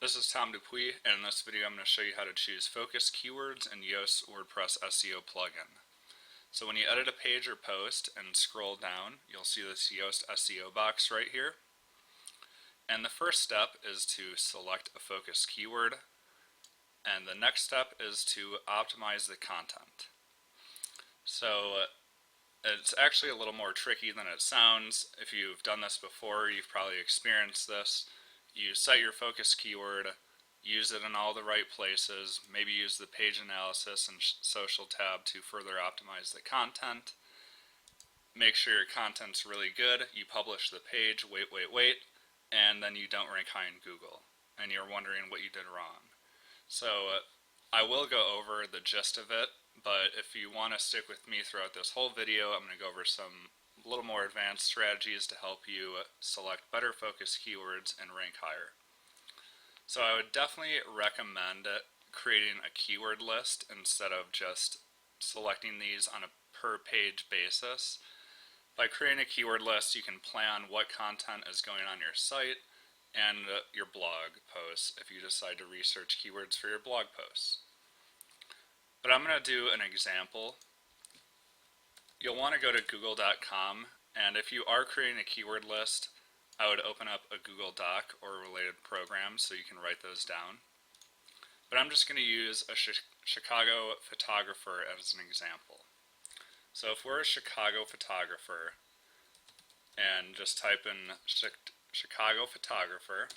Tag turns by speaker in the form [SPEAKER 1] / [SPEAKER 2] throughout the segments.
[SPEAKER 1] This is Tom Dupuis, and in this video I'm going to show you how to choose focus keywords in Yoast WordPress SEO plugin. So when you edit a page or post and scroll down, you'll see this Yoast SEO box right here. And the first step is to select a focus keyword, and the next step is to optimize the content. So it's actually a little more tricky than it sounds. If you've done this before, you've probably experienced this. You set your focus keyword, use it in all the right places, maybe use the page analysis and social tab to further optimize the content. Make sure your content's really good, you publish the page, wait, and then you don't rank high in Google, and you're wondering what you did wrong. So I will go over the gist of it, but if you want to stick with me throughout this whole video, I'm going to go over some a little more advanced strategies to help you select better focus keywords and rank higher. So I would definitely recommend creating a keyword list instead of just selecting these on a per page basis. By creating a keyword list, you can plan what content is going on your site and your blog posts if you decide to research keywords for your blog posts. But I'm going to do an example. You'll want to go to google.com, and if you are creating a keyword list, I would open up a Google Doc or a related program so you can write those down. But I'm just going to use a Chicago photographer as an example. So if we're a Chicago photographer and just type in Chicago photographer,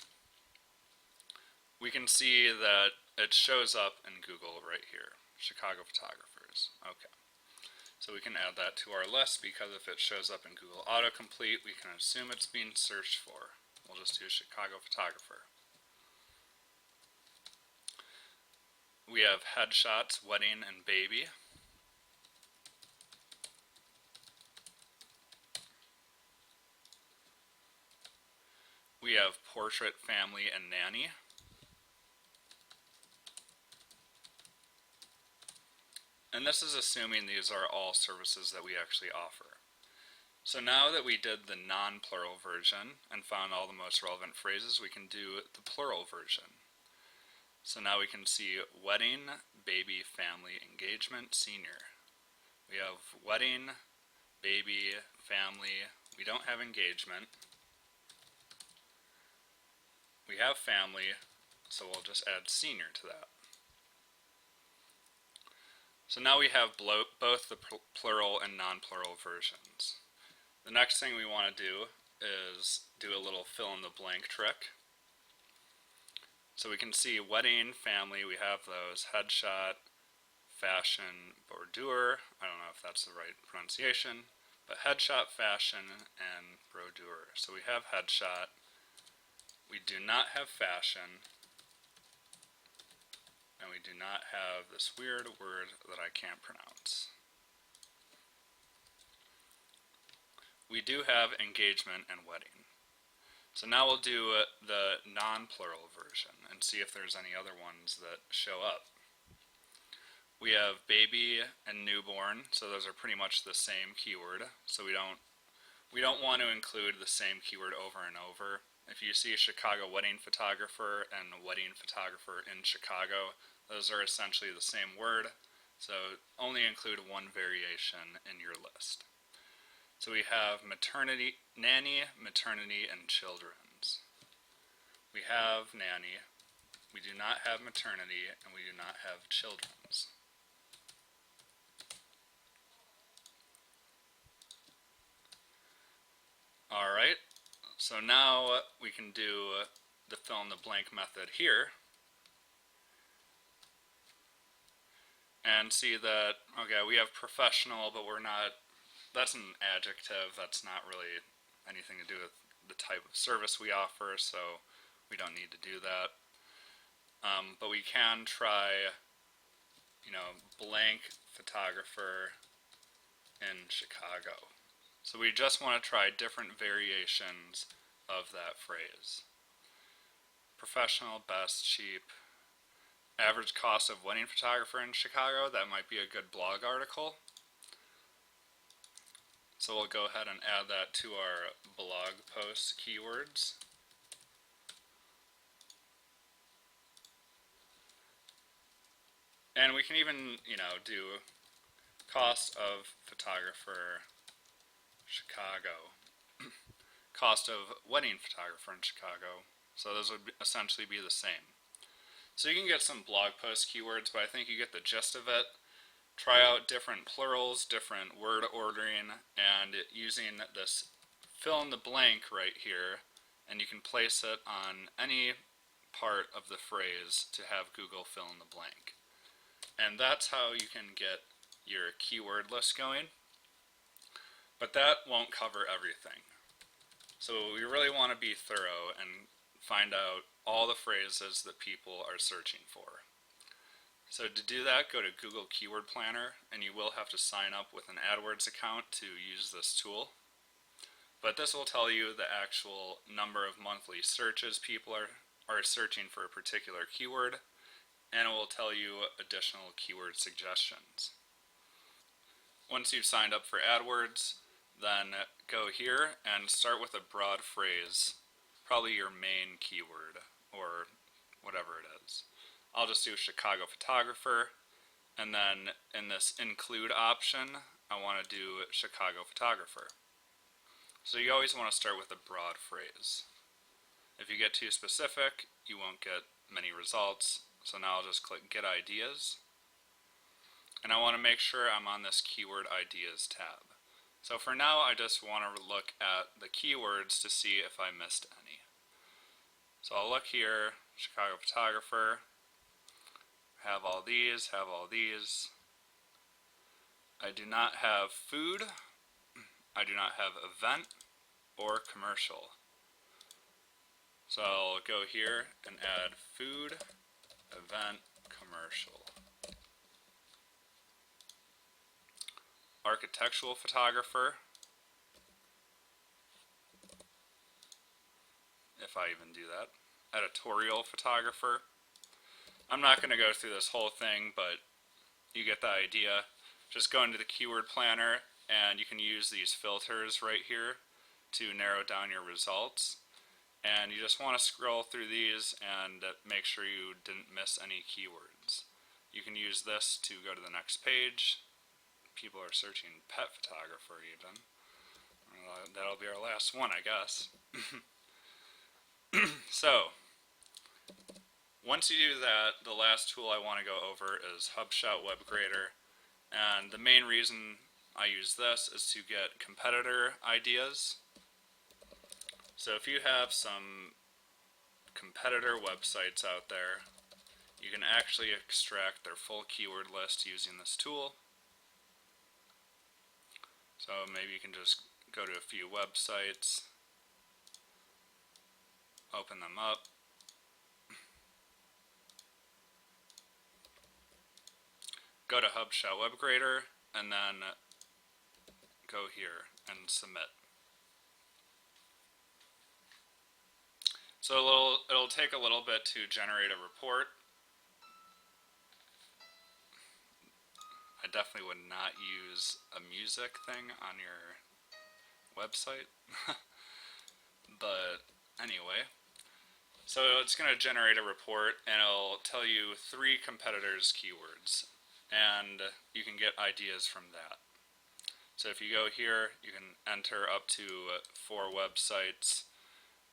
[SPEAKER 1] we can see that it shows up in Google right here, Chicago photographers. Okay. So we can add that to our list because if it shows up in Google Autocomplete, we can assume it's being searched for. We'll just do Chicago photographer. We have headshots, wedding, and baby. We have portrait, family, and nanny. And this is assuming these are all services that we actually offer. So now that we did the non-plural version and found all the most relevant phrases, we can do the plural version. So now we can see wedding, baby, family, engagement, senior. We have wedding, baby, family. We don't have engagement. We have family, so we'll just add senior to that. So now we have both the plural and non-plural versions. The next thing we want to do is do a little fill in the blank trick. So we can see wedding, family, we have those, headshot, fashion, boudoir, I don't know if that's the right pronunciation, but headshot, fashion, and boudoir. So we have headshot, we do not have fashion, and we do not have this weird word that I can't pronounce. We do have engagement and wedding. So now we'll do the non-plural version and see if there's any other ones that show up. We have baby and newborn, so those are pretty much the same keyword. So we don't want to include the same keyword over and over. If you see Chicago wedding photographer and wedding photographer in Chicago, those are essentially the same word, so only include one variation in your list. So we have maternity, nanny, maternity, and children's. We have nanny, we do not have maternity, and we do not have children's. Alright, so now we can do the fill in the blank method here. And see that, okay, we have professional, but we're not, that's an adjective, that's not really anything to do with the type of service we offer, so we don't need to do that. But we can try, blank photographer in Chicago. So we just want to try different variations of that phrase. Professional, best, cheap. Average cost of wedding photographer in Chicago, that might be a good blog article. So we'll go ahead and add that to our blog post keywords. And we can even, do cost of photographer Chicago, cost of wedding photographer in Chicago. So those would essentially be the same. So you can get some blog post keywords, but I think you get the gist of it. Try out different plurals, different word ordering, and using this fill in the blank right here, and you can place it on any part of the phrase to have Google fill in the blank. And that's how you can get your keyword list going. But that won't cover everything. So we really want to be thorough and find out all the phrases that people are searching for. So to do that, go to Google Keyword Planner, and you will have to sign up with an AdWords account to use this tool. But this will tell you the actual number of monthly searches people are searching for a particular keyword, and it will tell you additional keyword suggestions. Once you've signed up for AdWords, then go here and start with a broad phrase, probably your main keyword or whatever it is. I'll just do Chicago photographer, and then in this include option, I want to do Chicago photographer. So you always want to start with a broad phrase. If you get too specific, you won't get many results. So now I'll just click Get Ideas. And I want to make sure I'm on this Keyword Ideas tab. So for now, I just want to look at the keywords to see if I missed any. So I'll look here, Chicago photographer, have all these, have all these. I do not have food, I do not have event or commercial. So I'll go here and add food, event, commercial. Architectural photographer, if I even do that. Editorial photographer. I'm not going to go through this whole thing, but you get the idea. Just go into the keyword planner, and you can use these filters right here to narrow down your results. And you just want to scroll through these and make sure you didn't miss any keywords. You can use this to go to the next page. People are searching pet photographer even. That'll be our last one, I guess. So, once you do that, the last tool I want to go over is HubShout WebGrader. And the main reason I use this is to get competitor ideas. So if you have some competitor websites out there, you can actually extract their full keyword list using this tool. So maybe you can just go to a few websites, open them up, go to HubShout WebGrader, and then go here and submit. So it'll take a little bit to generate a report. I definitely would not use a music thing on your website. But anyway, so it's going to generate a report, and it'll tell you 3 competitors' keywords, and you can get ideas from that. So if you go here, you can enter up to 4 websites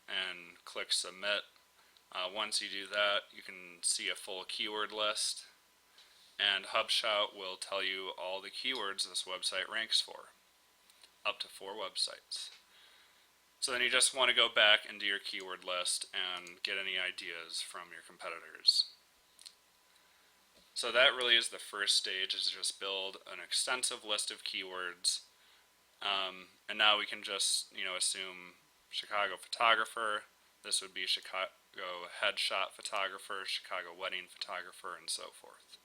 [SPEAKER 1] and click submit. Once you do that, you can see a full keyword list, and HubShout will tell you all the keywords this website ranks for, up to 4 websites. So then you just want to go back into your keyword list and get any ideas from your competitors. So that really is the first stage, is just build an extensive list of keywords. And now we can just, assume Chicago photographer. This would be Chicago headshot photographer, Chicago wedding photographer, and so forth.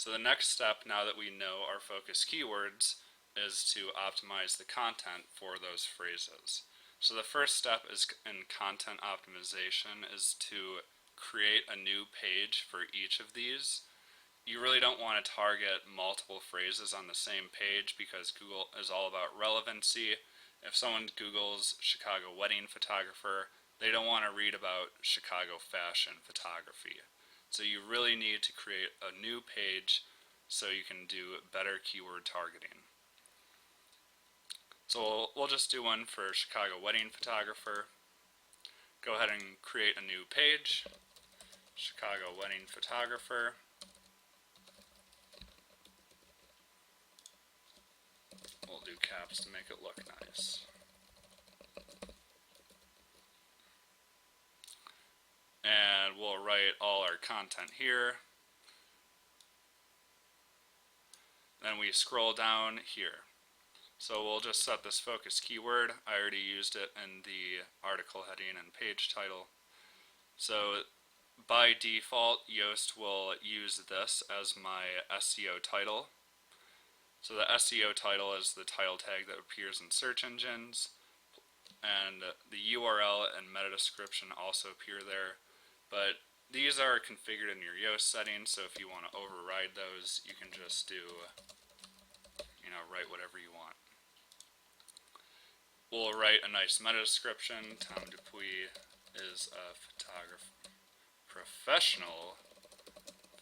[SPEAKER 1] So the next step, now that we know our focus keywords, is to optimize the content for those phrases. So the first step is in content optimization is to create a new page for each of these. You really don't want to target multiple phrases on the same page because Google is all about relevancy. If someone Googles Chicago wedding photographer, they don't want to read about Chicago fashion photography. So you really need to create a new page so you can do better keyword targeting. So we'll just do one for Chicago wedding photographer. Go ahead and create a new page, Chicago wedding photographer. We'll do caps to make it look nice. And we'll write all our content here. Then we scroll down here. So we'll just set this focus keyword. I already used it in the article heading and page title. So by default, Yoast will use this as my SEO title. So the SEO title is the title tag that appears in search engines, and the URL and meta description also appear there. But these are configured in your Yoast settings, so if you want to override those, you can just do, write whatever you want. We'll write a nice meta description. Tom Dupuis is a professional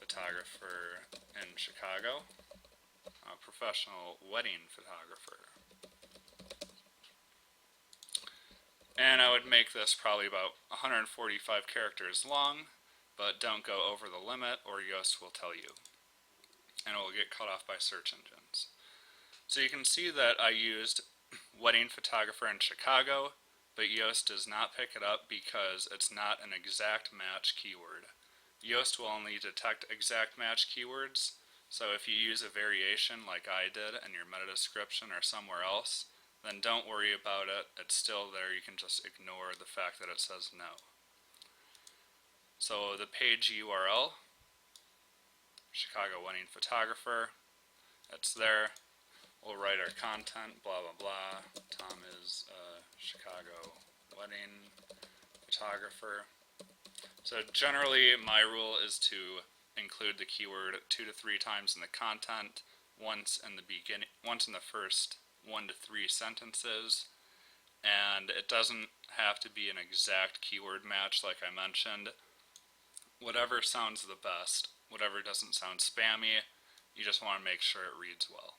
[SPEAKER 1] photographer in Chicago, a professional wedding photographer. And I would make this probably about 145 characters long, but don't go over the limit or Yoast will tell you, and it will get cut off by search engines. So you can see that I used wedding photographer in Chicago, but Yoast does not pick it up because it's not an exact match keyword. Yoast will only detect exact match keywords, so if you use a variation like I did in your meta description or somewhere else, then don't worry about it. It's still there. You can just ignore the fact that it says no. So the page URL, Chicago wedding photographer, it's there. We'll write our content, blah, blah, blah. Tom is a Chicago wedding photographer. So generally, my rule is to include the keyword 2 to 3 times in the content, once in the first 1 to 3 sentences, and it doesn't have to be an exact keyword match like I mentioned. Whatever sounds the best, whatever doesn't sound spammy, you just want to make sure it reads well.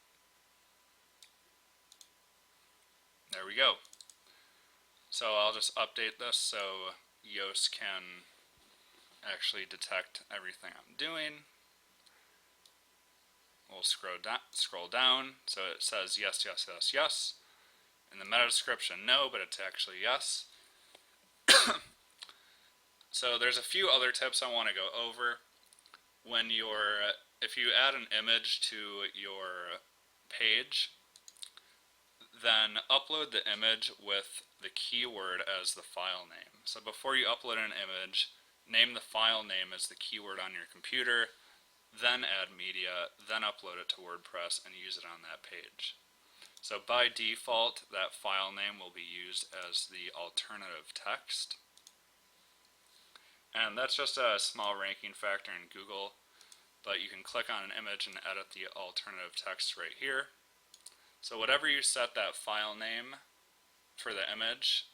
[SPEAKER 1] There we go. So I'll just update this so Yoast can actually detect everything I'm doing. We'll scroll down, so it says yes, yes, yes, yes. In the meta description, no, but it's actually yes. So there's a few other tips I want to go over. If you add an image to your page, then upload the image with the keyword as the file name. So before you upload an image, name the file name as the keyword on your computer, then add media, then upload it to WordPress and use it on that page. So by default, that file name will be used as the alternative text. And that's just a small ranking factor in Google, but you can click on an image and edit the alternative text right here. So whatever you set that file name for the image,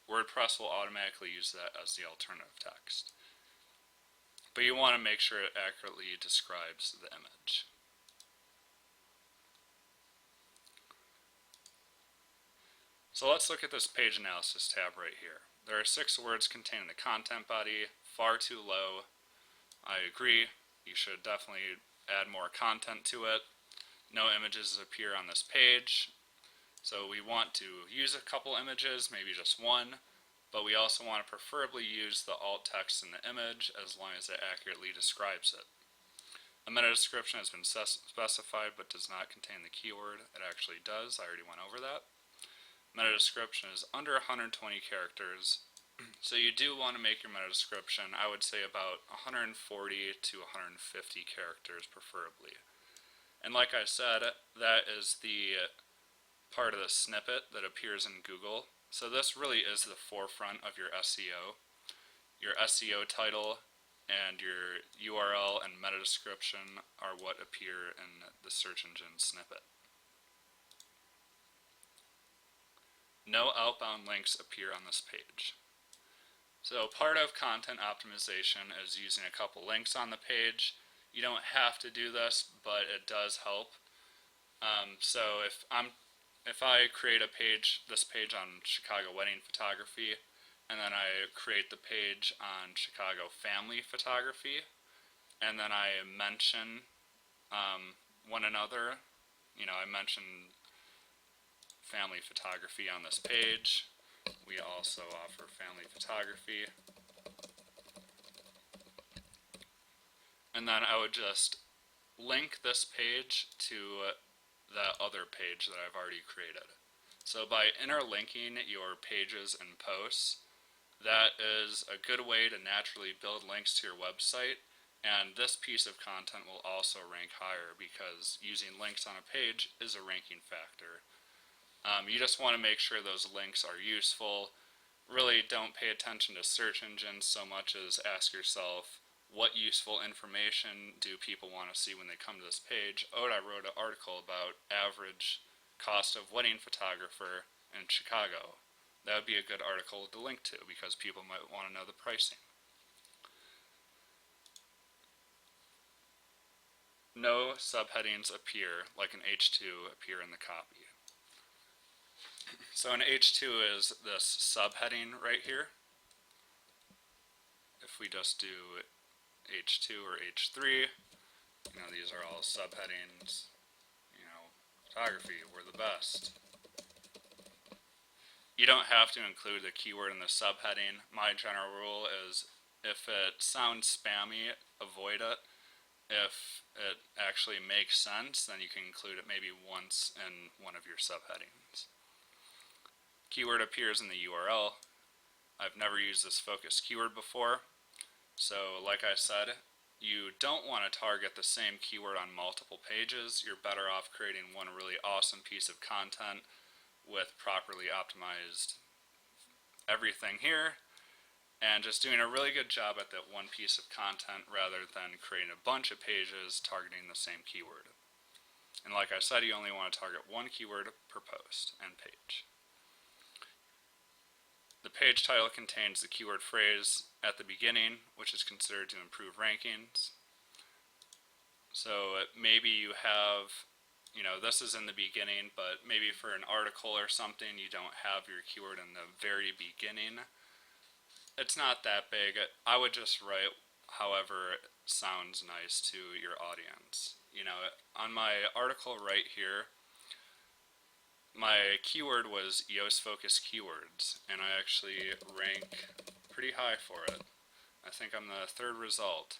[SPEAKER 1] WordPress will automatically use that as the alternative text. But you want to make sure it accurately describes the image. So let's look at this page analysis tab right here. There are 6 words contained in the content body, far too low. I agree, you should definitely add more content to it. No images appear on this page, so we want to use a couple images, maybe just one, but we also want to preferably use the alt text in the image as long as it accurately describes it. A meta description has been specified but does not contain the keyword. It actually does, I already went over that. Meta description is under 120 characters, so you do want to make your meta description, I would say about 140 to 150 characters preferably. And like I said, that is the part of the snippet that appears in Google. So this really is the forefront of your SEO. Your SEO title and your URL and meta description are what appear in the search engine snippet. No outbound links appear on this page. So part of content optimization is using a couple links on the page. You don't have to do this, but it does help. So if I create this page on Chicago wedding photography, and then I create the page on Chicago family photography, and then I mention one another, I mention family photography on this page. We also offer family photography. And then I would just link this page to that other page that I've already created. So by interlinking your pages and posts, that is a good way to naturally build links to your website, and this piece of content will also rank higher because using links on a page is a ranking factor. You just want to make sure those links are useful. Really don't pay attention to search engines so much as ask yourself, what useful information do people want to see when they come to this page? Oh, I wrote an article about average cost of wedding photographer in Chicago. That would be a good article to link to because people might want to know the pricing. No subheadings appear like an H2 appear in the copy. So an H2 is this subheading right here. If we just do H2 or H3, these are all subheadings, photography, we're the best. You don't have to include the keyword in the subheading. My general rule is if it sounds spammy, avoid it. If it actually makes sense, then you can include it maybe once in one of your subheadings. Keyword appears in the URL. I've never used this focus keyword before. So like I said, you don't want to target the same keyword on multiple pages. You're better off creating one really awesome piece of content with properly optimized everything here and just doing a really good job at that one piece of content rather than creating a bunch of pages targeting the same keyword. And like I said, you only want to target one keyword per post and page. The page title contains the keyword phrase at the beginning, which is considered to improve rankings. So maybe you have, this is in the beginning, but maybe for an article or something, you don't have your keyword in the very beginning. It's not that big. I would just write however it sounds nice to your audience. On my article right here, my keyword was Yoast focus keywords, and I actually rank pretty high for it. I think I'm the third result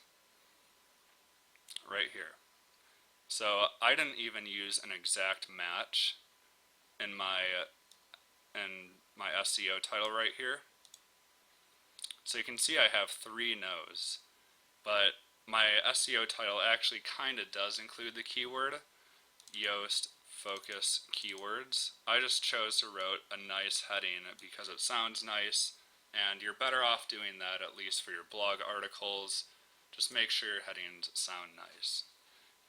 [SPEAKER 1] right here. So I didn't even use an exact match in my SEO title right here. So you can see I have 3 no's, but my SEO title actually kind of does include the keyword Yoast focus keywords. I just chose to write a nice heading because it sounds nice, and you're better off doing that at least for your blog articles. Just make sure your headings sound nice.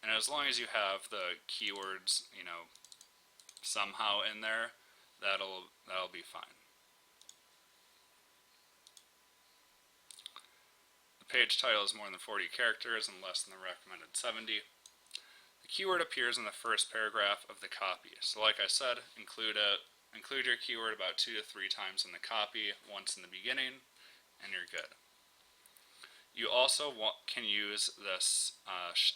[SPEAKER 1] And as long as you have the keywords, somehow in there, that'll be fine. The page title is more than 40 characters and less than the recommended 70. The keyword appears in the first paragraph of the copy. So like I said, include your keyword about 2 to 3 times in the copy, once in the beginning, and you're good. You also can use this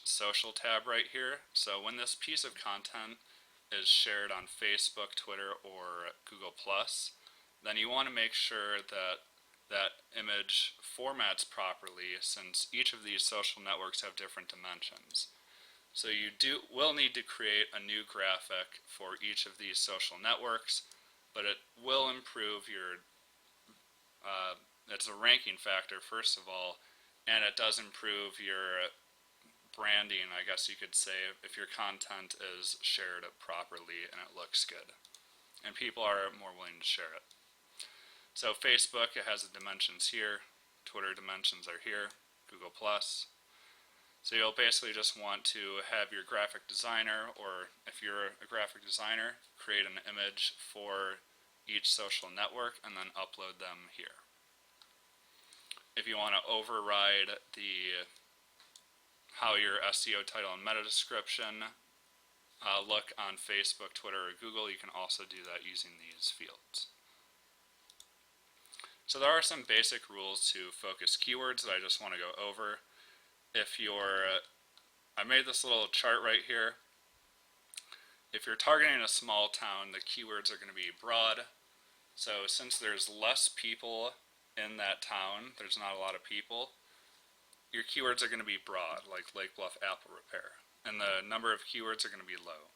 [SPEAKER 1] social tab right here. So when this piece of content is shared on Facebook, Twitter, or Google+, then you want to make sure that that image formats properly, since each of these social networks have different dimensions. So you will need to create a new graphic for each of these social networks, but it will improve your, it's a ranking factor first of all, and it does improve your branding, I guess you could say, if your content is shared properly and it looks good. And people are more willing to share it. So Facebook, it has the dimensions here, Twitter dimensions are here, Google+. So you'll basically just want to have your graphic designer, or if you're a graphic designer, create an image for each social network and then upload them here. if you want to override the how your SEO title and meta description look on Facebook, Twitter, or Google, you can also do that using these fields. So there are some basic rules to focus keywords that I just want to go over. I made this little chart right here. If you're targeting a small town, the keywords are going to be broad. So since there's less people in that town, there's not a lot of people, your keywords are going to be broad, like Lake Bluff Apple Repair, and the number of keywords are going to be low.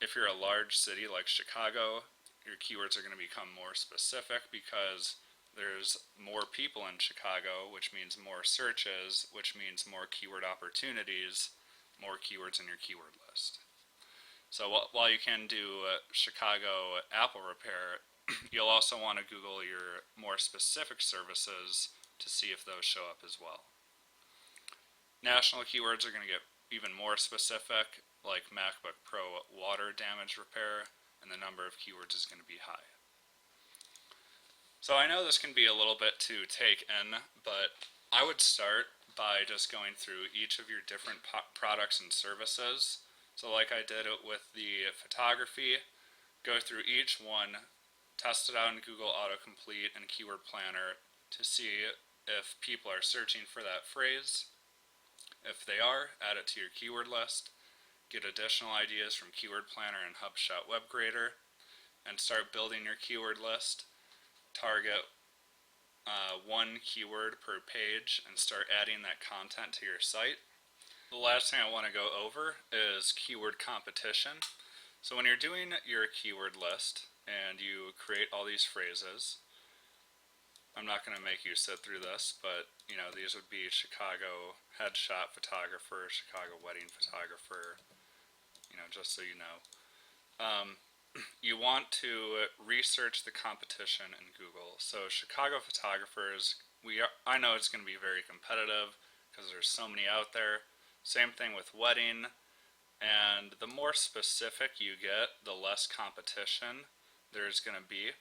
[SPEAKER 1] If you're a large city like Chicago, your keywords are going to become more specific because there's more people in Chicago, which means more searches, which means more keyword opportunities, more keywords in your keyword list. So while you can do Chicago Apple Repair, you'll also want to Google your more specific services to see if those show up as well. National keywords are going to get even more specific, like MacBook Pro water damage repair, and the number of keywords is going to be high. So I know this can be a little bit to take in, but I would start by just going through each of your different products and services. So like I did it with the photography, go through each one, test it out in Google Autocomplete and Keyword Planner to see if people are searching for that phrase. If they are, add it to your keyword list, get additional ideas from Keyword Planner and HubShout WebGrader, and start building your keyword list. Target one keyword per page and start adding that content to your site. The last thing I want to go over is keyword competition. So when you're doing your keyword list and you create all these phrases, I'm not going to make you sit through this, but these would be Chicago headshot photographer, Chicago wedding photographer, just so you know. You want to research the competition in Google. So Chicago photographers, I know it's going to be very competitive because there's so many out there. Same thing with wedding, and the more specific you get, the less competition there's going to be.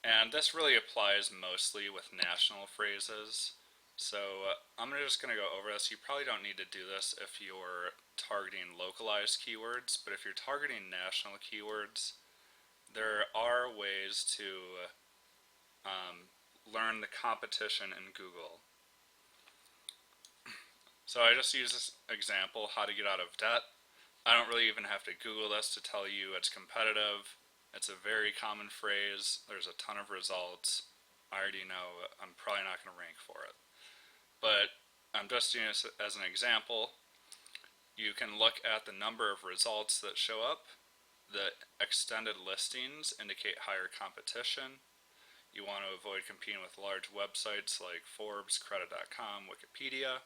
[SPEAKER 1] And this really applies mostly with national phrases. So I'm just going to go over this. You probably don't need to do this if you're targeting localized keywords, but if you're targeting national keywords, there are ways to learn the competition in Google. So I just use this example, how to get out of debt. I don't really even have to Google this to tell you it's competitive. It's a very common phrase. There's a ton of results. I already know I'm probably not going to rank for it. But I'm just using this as an example. You can look at the number of results that show up. The extended listings indicate higher competition. You want to avoid competing with large websites like Forbes, Credit.com, Wikipedia.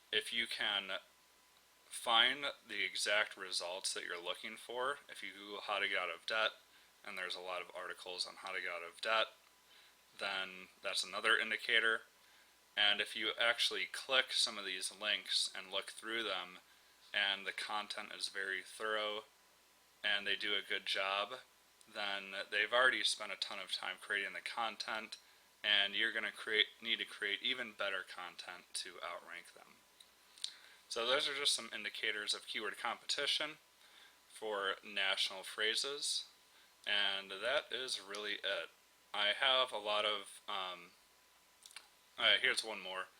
[SPEAKER 1] If you can find the exact results that you're looking for, if you Google how to get out of debt, and there's a lot of articles on how to get out of debt, then that's another indicator. And if you actually click some of these links and look through them, and the content is very thorough, and they do a good job, then they've already spent a ton of time creating the content, and you're going to need to create even better content to outrank them. So those are just some indicators of keyword competition for national phrases, and that is really it. I have a lot of here's one more.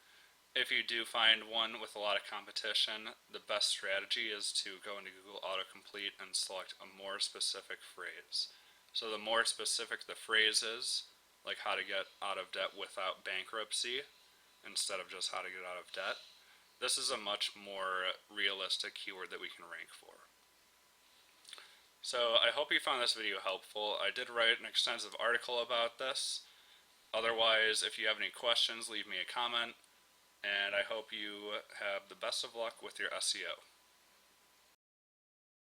[SPEAKER 1] If you do find one with a lot of competition, the best strategy is to go into Google Autocomplete and select a more specific phrase. So the more specific the phrase is, like how to get out of debt without bankruptcy, instead of just how to get out of debt, this is a much more realistic keyword that we can rank for. So I hope you found this video helpful. I did write an extensive article about this. Otherwise, if you have any questions, leave me a comment, and I hope you have the best of luck with your SEO.